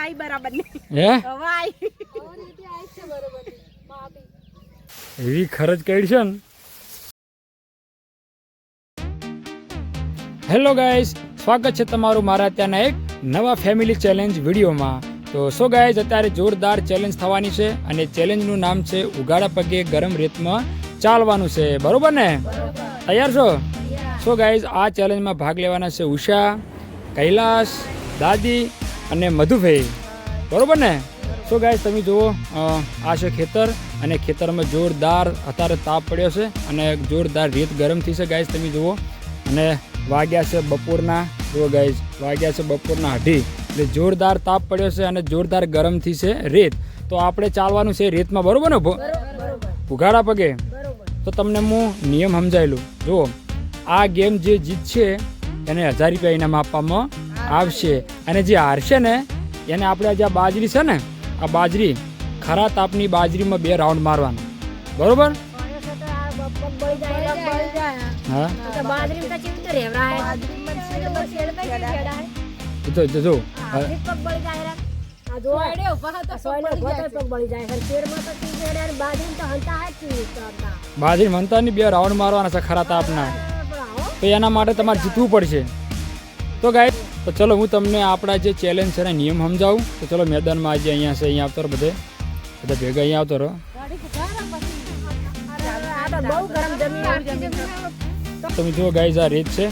આઈ બરાબર નહીં હે હવે આઈ એવી ખરજ કરી છે ને. હેલો ગાઈઝ, સ્વાગત છે તમારું મારા ત્યાંના એક નવા ફેમિલી ચેલેન્જ વિડીયોમાં. તો સો ગાઈઝ, અત્યારે જોરદાર ચેલેન્જ થવાની છે અને ચેલેન્જનું નામ છે ઉઘાડા પગે ગરમ રેતમાં ચાલવાનું છે. બરોબર ને? તૈયાર છો? સો ગાઈઝ, આ ચેલેન્જમાં ભાગ લેવાના છે ઉષા, કૈલાસ, દાદી અને મધુભાઈ. બરોબર ને? સો ગાઈઝ, તમે જુઓ, આ છે ખેતર અને ખેતરમાં જોરદાર અત્યારે તાપ પડ્યો છે અને જોરદાર રેત ગરમ થઈ છે. ગાઈઝ તમે જુઓ, અને વાગ્યા છે બપોરના, જુઓ ગાઈઝ, વાગ્યા છે બપોરના 2:30. એટલે જોરદાર તાપ પડ્યો છે અને જોરદાર ગરમ થઈ છે રેત. તો આપણે ચાલવાનું છે રેતમાં. બરોબર ને? ઉઘાડા પગે. તો તમને હું નિયમ સમજાયેલું. જુઓ, આ ગેમ જે જીતશે એને 1000 રૂપિયા ઇનામ આપવામાં આવશે અને જે હારશે ને એને આપણે આજે આ બાજરી છે ને, આ બાજરી, ખરા તાપની બાજરીમાં 2 રાઉન્ડ મારવાના. બરોબર? હા, જો બાજરી મનતા ની 2 રાઉન્ડ મારવાના છે ખરા તાપના. તો એના માટે તમારે જીતવું પડશે. તો ગાઈસ, તો ચલો હું તમને આપણા જે ચેલેન્જ છે એના નિયમ સમજાવું. તો ચલો મેદાનમાં આજે અહીંયા છે, અહીંયા આવતો રહો, બધા ભેગા અહીંયા આવતો રહો. તમે જુઓ ગાઈઝ, આ રેત છે,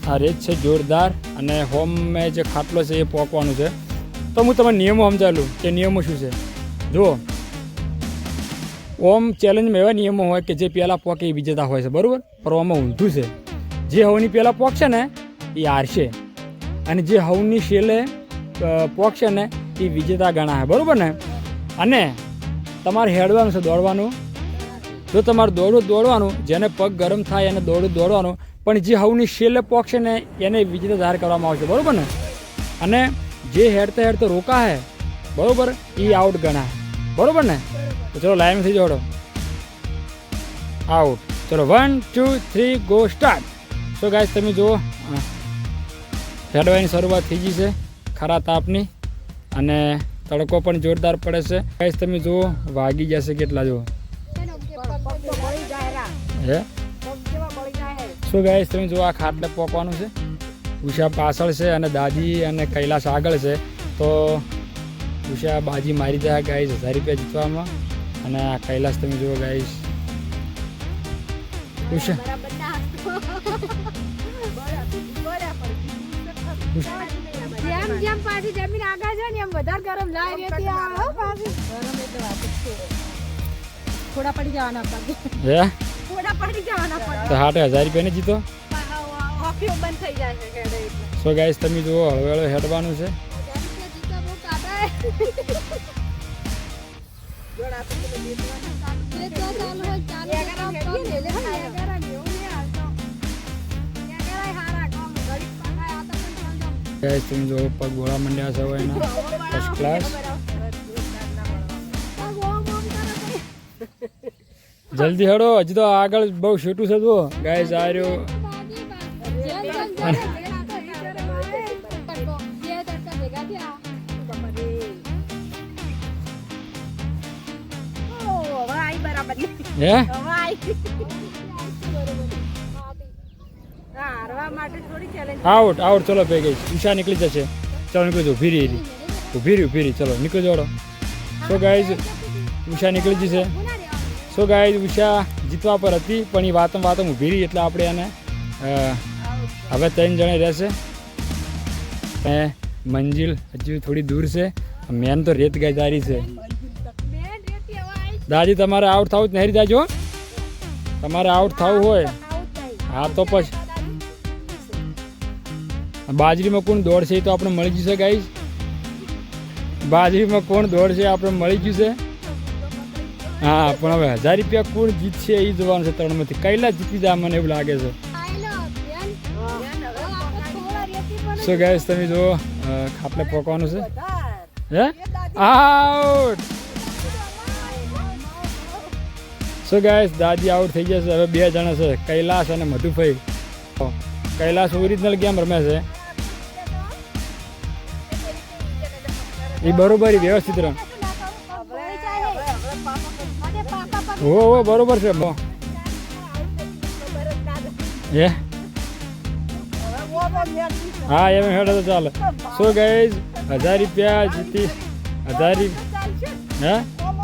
આ રેત છે જોરદાર અને હોમ મેં જે ખાટલો છે એ પોકવાનું છે. તો હું તમને નિયમો સમજાવેલું કે નિયમો શું છે. જુઓ, ઓમ ચેલેન્જમાં એવા નિયમો હોય કે જે પહેલાં પોકે એ વિજેતા હોય છે. બરાબર? પણ આમાં ઊંધું છે. જે હવની પહેલાં પોકશે ને એ હારશે અને જે હવની છેલ્લે પોકશે ને એ વિજેતા ગણાશે. બરાબર ને? અને તમારે હેડવાનું છે, દોડવાનું. જો તમારે દોડવાનું, જેને પગ ગરમ થાય એને દોડવાનું, પણ જે હવની છેલ્લે પોકશે ને એને વિજેતા જાહેર કરવામાં આવશે. બરાબર ને? અને જે હેડતા રોકા હે, બરાબર, એ આઉટ ગણાય. બરાબર ને? તો ચલો લાઈન થઈ જોડો. આઉટ. ચલો 1 2 3 ગો સ્ટાર્ટ. સો ગાઈસ, તમે જુઓ, હેડવાની શરૂઆત થઈ ગઈ છે ખરા તાપની અને તડકો પણ જોરદાર પડે છે. ગાઈસ તમે જુઓ, વાગી જશે કેટલા, જુઓ. હે શું ગાઈસ, તમે જુઓ, આ ખાટલે પોકવાનું છે. ઉષા પાછળ છે અને દાદી અને કૈલાસ આગળ છે. તો ઉષા બાજી મારી જાય ગાઈસ 1000 રૂપિયા જીતવામાં. અને આ કૈલાસ તમે જુઓ ગાઈસ, ઉષા થોડા પડી જવાના પગે. હે થોડા પડી જવાના પગે. તો 1000 રૂપિયા ને જીતો. ઓફિયો બંધ થઈ જાય છે કેડે. સો ગાઈસ, તમે જુઓ, હળવેળો હેડવાનું છે. ગાઈસ તમે જુઓ, પગ ગોળા મંડ્યા છે હવે એના. First class. જલ્દી હેડો, હજી તો આગળ બહુ છૂટું છે. જુઓ ગાઈસ, આ રહ્યો. હે આઉટ આઉટ. ચલો પે ગઈ. ઉષા નીકળી જશે. ચલો નીકળી જાઓ. ઊભી રહી. ચલો નીકળી જાઓ. સો ગાઈઝ, ઉષા નીકળી જશે. સો ગાઈઝ, ઉષા જીતવા પર હતી પણ એ વાતમ ઊભી રહી એટલે આપણે એને હવે 3 જણે રહેશે. મંજિલ હજુ થોડી દૂર છે. મેન તો રેત ગાયદારી છે. દાદી, તમારે આઉટ થવું જ નહીં જાજો. તમારે આઉટ થવું હોય હા તો પછી બાજરીમાં કોણ દોડશે એ તો આપણે મળી જશે ગાઈઝ. બાજરીમાં કોણ દોડશે આપણે મળી જશે. હા, પણ હવે 1000 રૂપિયા કોણ જીતશે એ જોવાનું છે. 3માંથી કૈલાસ જીતી જાય મને એવું લાગે છે. શું ગાઈસ, તમે જુઓ, ખાટલે પોકવાનું છે. હે આઉટ. સો ગાઈસ, દાદી આઉટ થઈ જશે. હવે 2 જણા છે, કૈલાસ અને મધુભાઈ. કૈલાસ ઓરિજિનલ ગેમ રમે છે. એ બરોબર એ વ્યવસ્થિત રહે. ઓ બરોબર છે હે હા એમ હેડો તો ચાલે. સો ગાઈઝ 1000 રૂપિયા જીતી 1000 હે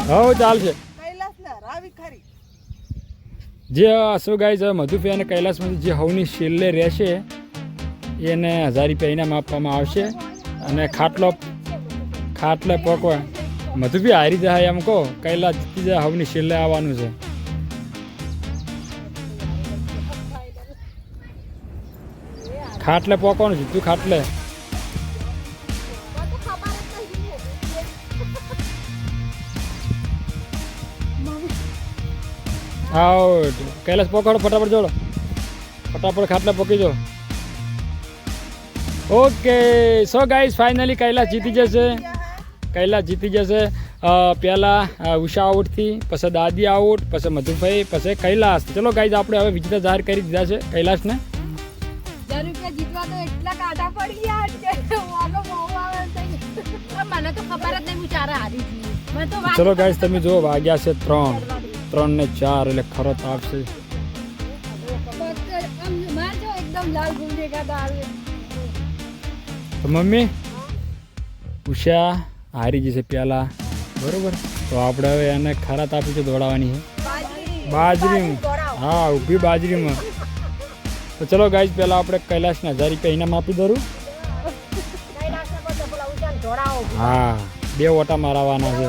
હો ચાલશે. જે સો ગાઈઝ મધુફે અને કૈલાસમાંથી જે હવની છેલ્લે રહેશે એને 1000 રૂપિયા ઇનામ આપવામાં આવશે. અને ખાટલે પોકવા મધુભી હારી જાય એમ કહો, કૈલાસ જીતી જાય, હવની છેલ્લે આવવાનું છે. ખાટલે પોકવાનું છે તું ખાટલે. આઉટ. કૈલાસ પોકાડો ફટાફટ જોડો, ફટાફટ ખાટલે પોકી દો. Okay so guys finally Kailash જીતી જશે. કૈલાસ જીતી જશે. પહેલાં ઉષા આઉટથી, પછી દાદી આઉટ, પછી મધુભાઈ, પછી કૈલાસ. ચલો ગાઈઝ આપણે હવે વિજેતા જાહેર કરી દીધા છે કૈલાસને. જીતવા તો એટલા કાઢા પડી ગયા મને તો ખબર જ નહીં હું ચારે હારી છું. ચલો ગાઈઝ તમે જો વાગ્યા છે 3 ને 4 એટલે ખરો તાપ છે. એકદમ લાલ ગુંજે કા તો મમ્મી ઉષા હારી જશે પહેલા બરોબર. તો આપણે હવે એને ખરા તાપી છે દોડાવવાની છે બાજરીમાં. હા ઊભી બાજરીમાં. તો ચલો ગાઈઝ પહેલાં આપણે કૈલાસને 1000 રૂપિયા ઇનામ આપી દઉં. હા 2 ઓટા મારવાના છે.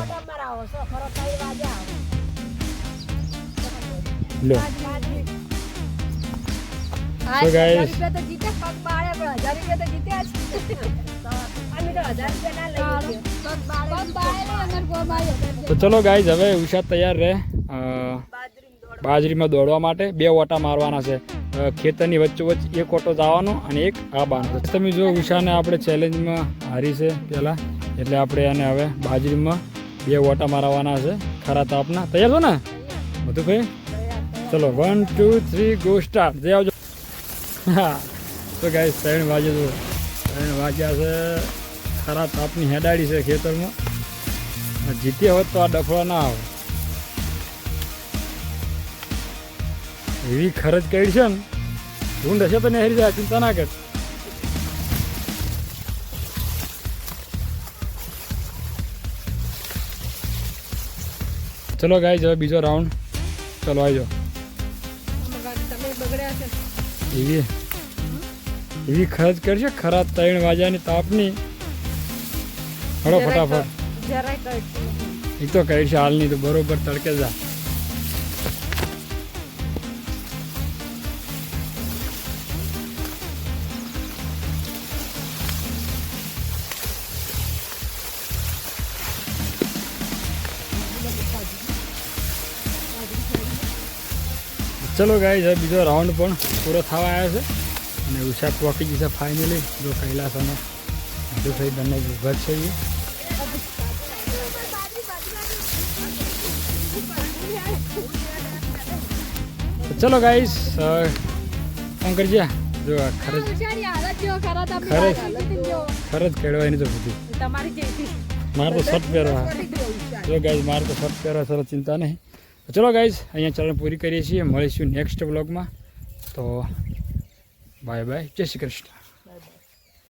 લો તો ગાઈઝ તો ચલો ગાઈઝ હવે ઉષા તૈયાર રહે બાજરીમાં દોડવા માટે. 2 ઓટા મારવાના છે. ખેતરની વચ્ચોવચ્ચ એક ઓટો જવાનો અને એક આ બાંધો. તમે જો ઉષાને આપણે ચેલેન્જમાં હારી છે પહેલાં, એટલે આપણે એને હવે બાજરીમાં 2 ઓટા મારવાના છે ખરા તાપના. તૈયાર છો ને બધું ભાઈ? ચલો 1 2 3 ગો સ્ટાર્ટ. જઈ આવજો. હા તો ગાઈઝ 3 વાગે તો 3 વાગ્યા છે. ખરા તાપની હેડાડી છે ખેતરમાં. જીત્યા હોત તો આ ડફળા ના આવે. એવી ખરજ કરી છે ને ઢૂંઢ હશે તો ને હરી જાય, ચિંતા ના કર. ચલો ગાઈઝ હવે બીજો રાઉન્ડ. ચલો આવજો. એવી ખરજ કરશે ખરા 3 વાગ્યાની તાપની. હળો ફટાફટ. એ તો કહી છે હાલની તો બરોબર તડકે જા. ચલો ગાઈઝ હવે બીજો રાઉન્ડ પણ પૂરો થવા આવ્યો છે અને ઉષા પહોંચી જશે ફાઇનલી. જો કૈલાસ અને મધુભાઈ બંને ઉભા છે. ચલો ગાઈઝ ફોન કરજે. જો ખરજ ખેડવાની તો બધી મારે તો શર્ટ પહેરવા. જો ગાઈઝ મારે તો શર્ટ પહેરવા સરસ, ચિંતા નહીં. ચલો ગાઈઝ અહીંયા ચેનલ પૂરી કરીએ છીએ. મળીશું નેક્સ્ટ વ્લોગમાં. તો બાય બાય, જય શ્રી કૃષ્ણ.